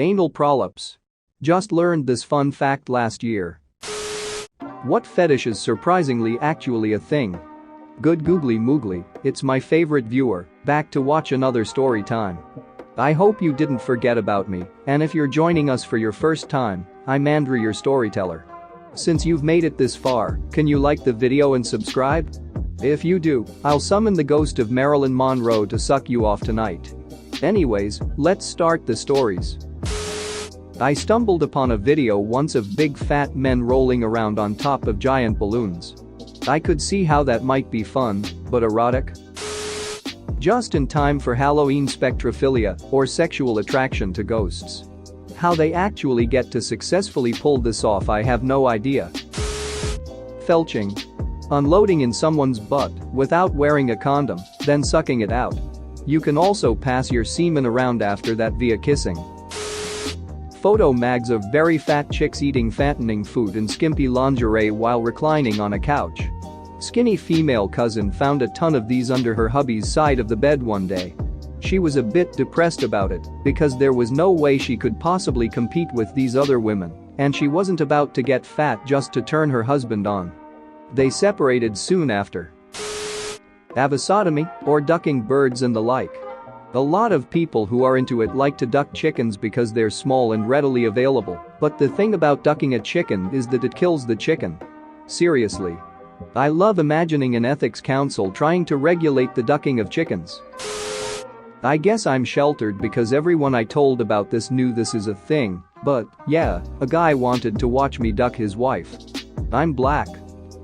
Anal polyps. Just learned this fun fact last year. What fetish is surprisingly actually a thing? Good googly moogly, it's my favorite viewer, back to watch another story time. I hope you didn't forget about me, and if you're joining us for your first time, I'm Andrew, your storyteller. Since you've made it this far, can you like the video and subscribe? If you do, I'll summon the ghost of Marilyn Monroe to suck you off tonight. Anyways, let's start the stories. I stumbled upon a video once of big fat men rolling around on top of giant balloons. I could see how that might be fun, but erotic? Just in time for Halloween spectrophilia, or sexual attraction to ghosts. How they actually get to successfully pull this off, I have no idea. Felching. Unloading in someone's butt without wearing a condom, then sucking it out. You can also pass your semen around after that via kissing. Photo mags of very fat chicks eating fattening food in skimpy lingerie while reclining on a couch. Skinny female cousin found a ton of these under her hubby's side of the bed one day. She was a bit depressed about it because there was no way she could possibly compete with these other women, and she wasn't about to get fat just to turn her husband on. They separated soon after. Avosodomy, or ducking birds and the like. A lot of people who are into it like to duck chickens because they're small and readily available, but the thing about ducking a chicken is that it kills the chicken. Seriously. I love imagining an ethics council trying to regulate the ducking of chickens. I guess I'm sheltered because everyone I told about this knew this is a thing, but yeah, a guy wanted to watch me duck his wife. I'm black.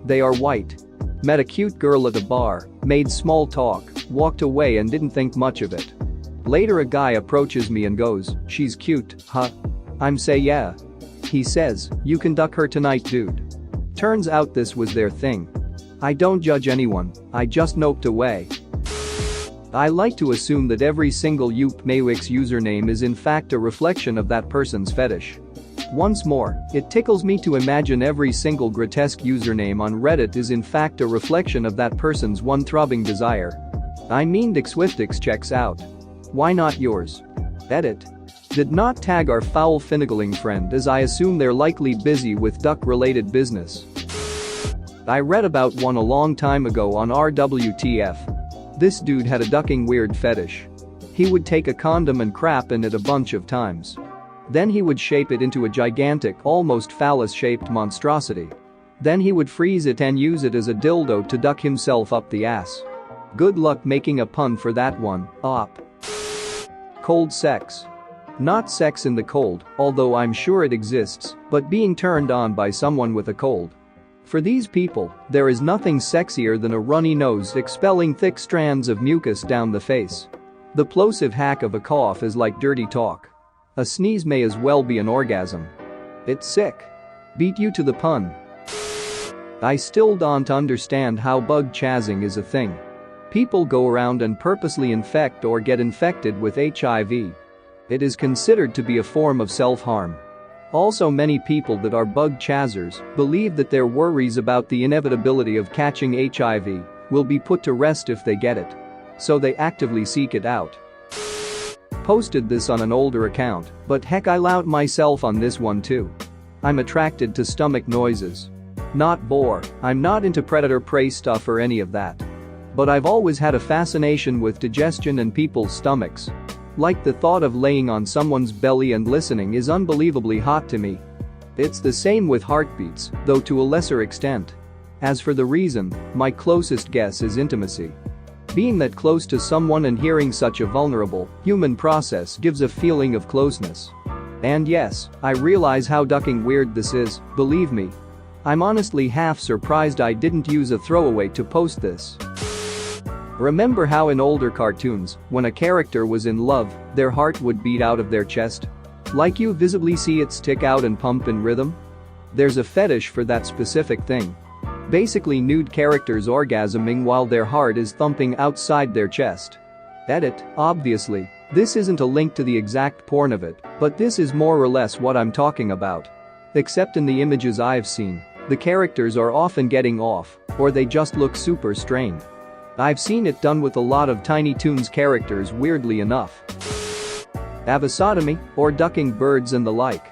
They are white. Met a cute girl at a bar, made small talk, walked away and didn't think much of it. Later a guy approaches me and goes, "She's cute, huh?" I'm say yeah. He says, "You can duck her tonight, dude." Turns out this was their thing. I don't judge anyone, I just noped away. I like to assume that every single YouPMAWIX username is in fact a reflection of that person's fetish. Once more, it tickles me to imagine every single grotesque username on Reddit is in fact a reflection of that person's one throbbing desire. I mean DixWithDix checks out. Why not yours? Edit. Did not tag our foul finagling friend as I assume they're likely busy with duck-related business. I read about one a long time ago on RWTF. This dude had a ducking weird fetish. He would take a condom and crap in it a bunch of times. Then he would shape it into a gigantic, almost phallus-shaped monstrosity. Then he would freeze it and use it as a dildo to duck himself up the ass. Good luck making a pun for that one, op. Cold sex. Not sex in the cold, although I'm sure it exists, but being turned on by someone with a cold. For these people, there is nothing sexier than a runny nose expelling thick strands of mucus down the face. The plosive hack of a cough is like dirty talk. A sneeze may as well be an orgasm. It's sick. Beat you to the pun. I still don't understand how bug chasing is a thing. People go around and purposely infect or get infected with HIV. It is considered to be a form of self-harm. Also, many people that are bug chasers believe that their worries about the inevitability of catching HIV will be put to rest if they get it. So they actively seek it out. Posted this on an older account, but heck, I lout myself on this one too. I'm attracted to stomach noises. Not bore, I'm not into predator-prey stuff or any of that. But I've always had a fascination with digestion and people's stomachs. Like the thought of laying on someone's belly and listening is unbelievably hot to me. It's the same with heartbeats, though to a lesser extent. As for the reason, my closest guess is intimacy. Being that close to someone and hearing such a vulnerable, human process gives a feeling of closeness. And yes, I realize how ducking weird this is, believe me. I'm honestly half surprised I didn't use a throwaway to post this. Remember how in older cartoons, when a character was in love, their heart would beat out of their chest? Like you visibly see it stick out and pump in rhythm? There's a fetish for that specific thing. Basically nude characters orgasming while their heart is thumping outside their chest. Edit, obviously, this isn't a link to the exact porn of it, but this is more or less what I'm talking about. Except in the images I've seen, the characters are often getting off, or they just look super strained. I've seen it done with a lot of Tiny Toons characters, weirdly enough. Avosodomy, or ducking birds and the like.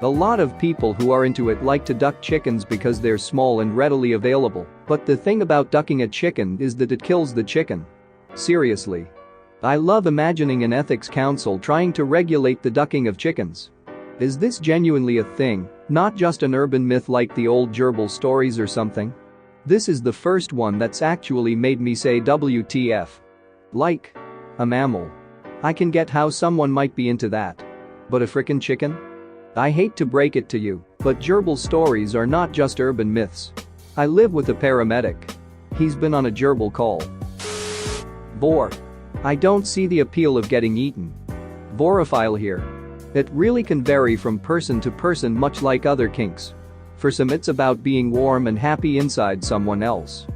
A lot of people who are into it like to duck chickens because they're small and readily available, but the thing about ducking a chicken is that it kills the chicken. Seriously. I love imagining an ethics council trying to regulate the ducking of chickens. Is this genuinely a thing, not just an urban myth like the old gerbil stories or something? This is the first one that's actually made me say WTF. Like a mammal. I can get how someone might be into that. But a frickin' chicken? I hate to break it to you, but gerbil stories are not just urban myths. I live with a paramedic. He's been on a gerbil call. Vor. I don't see the appeal of getting eaten. Vorophile here. It really can vary from person to person, much like other kinks. For some it's about being warm and happy inside someone else.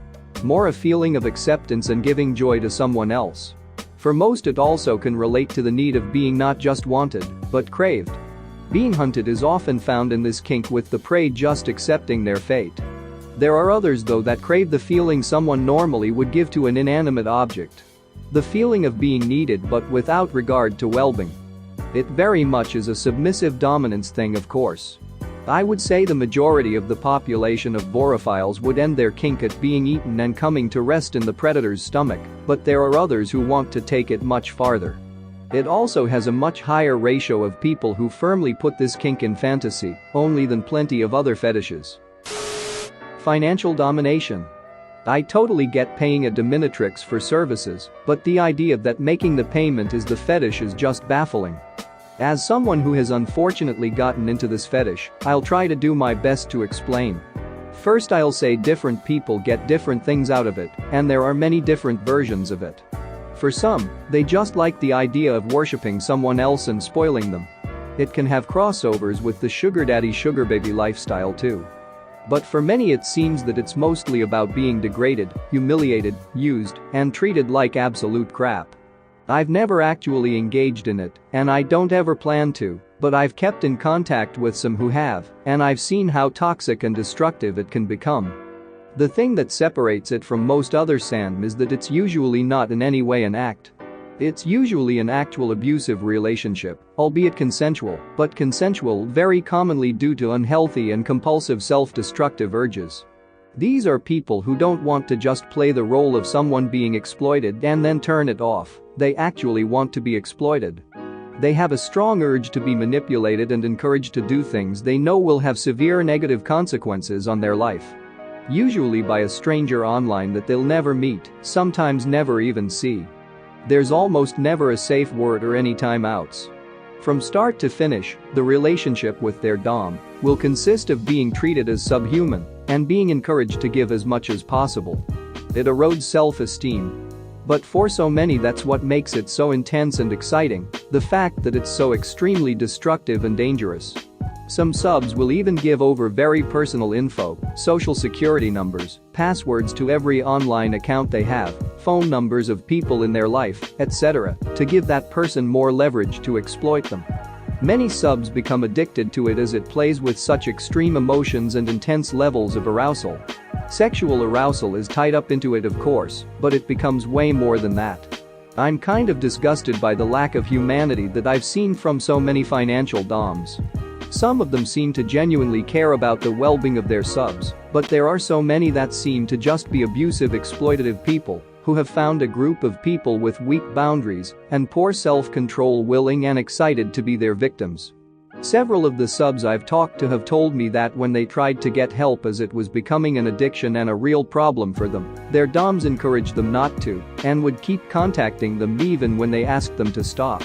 More a feeling of acceptance and giving joy to someone else. For most it also can relate to the need of being not just wanted, but craved. Being hunted is often found in this kink, with the prey just accepting their fate. There are others though that crave the feeling someone normally would give to an inanimate object. The feeling of being needed but without regard to well-being. It very much is a submissive dominance thing, of course. I would say the majority of the population of vorophiles would end their kink at being eaten and coming to rest in the predator's stomach, but there are others who want to take it much farther. It also has a much higher ratio of people who firmly put this kink in fantasy only than plenty of other fetishes. Financial domination. I totally get paying a dominatrix for services, but the idea that making the payment is the fetish is just baffling. As someone who has unfortunately gotten into this fetish, I'll try to do my best to explain. First, I'll say different people get different things out of it, and there are many different versions of it. For some, they just like the idea of worshipping someone else and spoiling them. It can have crossovers with the sugar daddy sugar baby lifestyle too. But for many it seems that it's mostly about being degraded, humiliated, used, and treated like absolute crap. I've never actually engaged in it, and I don't ever plan to, but I've kept in contact with some who have, and I've seen how toxic and destructive it can become. The thing that separates it from most other SAM is that it's usually not in any way an act. It's usually an actual abusive relationship, albeit consensual, but consensual very commonly due to unhealthy and compulsive self-destructive urges. These are people who don't want to just play the role of someone being exploited and then turn it off. They actually want to be exploited. They have a strong urge to be manipulated and encouraged to do things they know will have severe negative consequences on their life. Usually by a stranger online that they'll never meet, sometimes never even see. There's almost never a safe word or any timeouts. From start to finish, the relationship with their dom will consist of being treated as subhuman and being encouraged to give as much as possible. It erodes self-esteem. But for so many that's what makes it so intense and exciting, the fact that it's so extremely destructive and dangerous. Some subs will even give over very personal info, social security numbers, passwords to every online account they have, phone numbers of people in their life, etc., to give that person more leverage to exploit them. Many subs become addicted to it as it plays with such extreme emotions and intense levels of arousal. Sexual arousal is tied up into it, of course, but it becomes way more than that. I'm kind of disgusted by the lack of humanity that I've seen from so many financial doms. Some of them seem to genuinely care about the well-being of their subs, but there are so many that seem to just be abusive, exploitative people who have found a group of people with weak boundaries and poor self-control willing and excited to be their victims. Several of the subs I've talked to have told me that when they tried to get help as it was becoming an addiction and a real problem for them, their doms encouraged them not to and would keep contacting them even when they asked them to stop.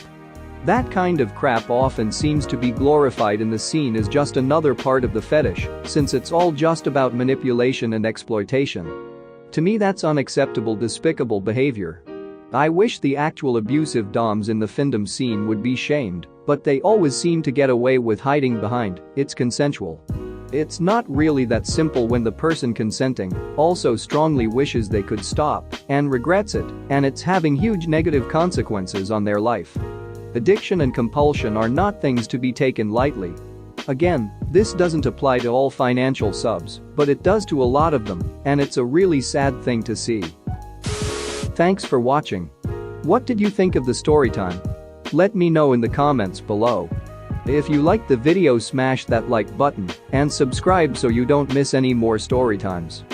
That kind of crap often seems to be glorified in the scene as just another part of the fetish, since it's all just about manipulation and exploitation. To me that's unacceptable, despicable behavior. I wish the actual abusive doms in the fandom scene would be shamed, but they always seem to get away with hiding behind, it's consensual. It's not really that simple when the person consenting also strongly wishes they could stop and regrets it, and it's having huge negative consequences on their life. Addiction and compulsion are not things to be taken lightly. Again, this doesn't apply to all financial subs, but it does to a lot of them, and it's a really sad thing to see. Thanks for watching. What did you think of the story time? Let me know in the comments below. If you liked the video, smash that like button and subscribe so you don't miss any more story times.